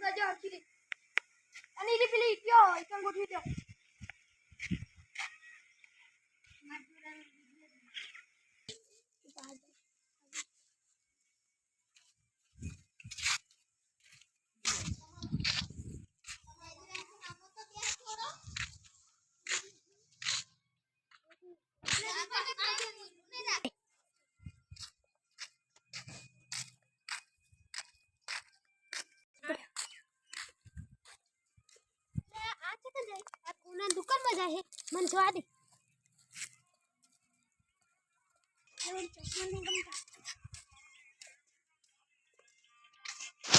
ગોઠવજો હરખી અને ઈ પેલી કયો એકમ ગોઠવી દો दुकान में जाए मन छुआ दे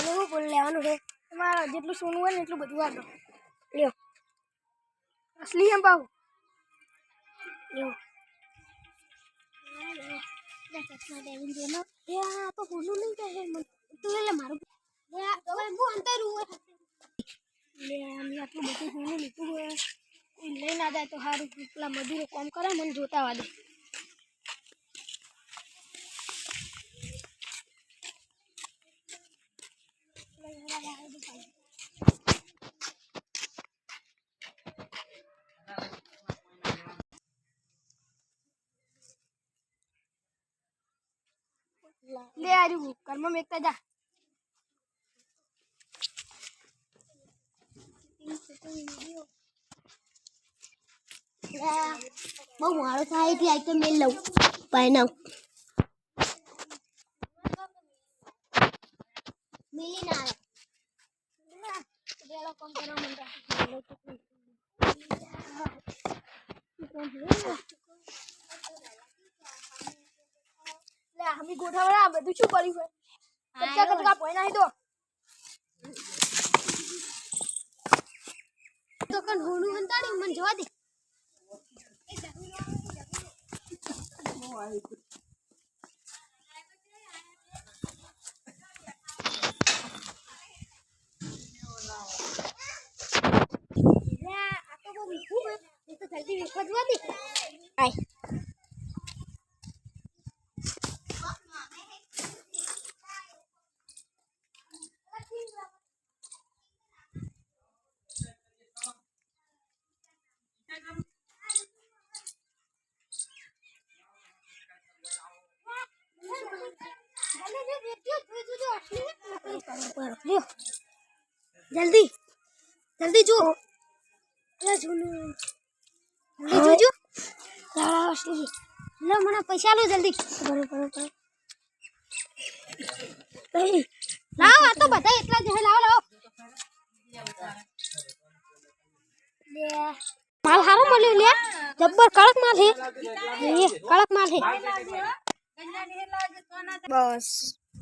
वो बोल लेवानु है તમારા જેટલું સોનું હોય ને એટલું બધું આપો લ્યો असली है बाबू લ્યો લે ચશ્મા દેવીન જોનો એ આ તો હોનું નહીં કહે મન તું લે મારું લે હવે હું અંતર હું લે અમે આટલું બધું હોનું લીધું હોય લઈ ના જાય તો હારું પેલા મજૂરો કામ કરે મને જોતા વાદે ले आ रही हूँ कर्म में एकता जा बहु मारो था कि आई तो मिल लो पहना मिली ना गेलो कम करो मंदा ले हमी गोठावड़ा બધું શું કર્યું છે કચ્ચા કચકા પોઈ નાખી દો તો કન હોનું હંતાડી મન જવા દે આ તો બહુ મીઠું છે એ તો જલ્દી વેચવા દે આય जल्दी जल्दी जो अरे जुनू जल्दी जो यार असली लो मना पैसा लो जल्दी करो नहीं लाओ आ तो बता इतना जो है लाओ ले माल हारो मले ले जब्बर कड़क माल है ये कड़क माल है बस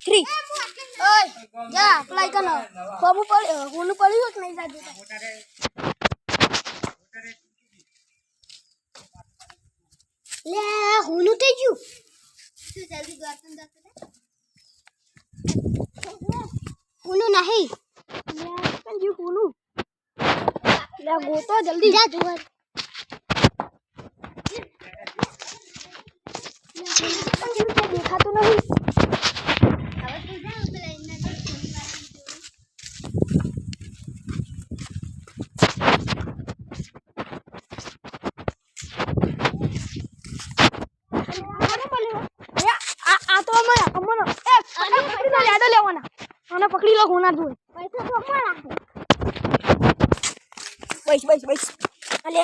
फ्री ओए जा अप्लाई कर लो बाबू पड़ी होनु पड़ी हो नहीं जा देता ले होनु ते जू तू जल्दी गर्दन जाते होनु नहीं ले कंजू होनु ले गोतो जल्दी जा जुगाड़ देखा तो नहीं पकड़ी लो होना जो पैसा तो हमारा है बस अले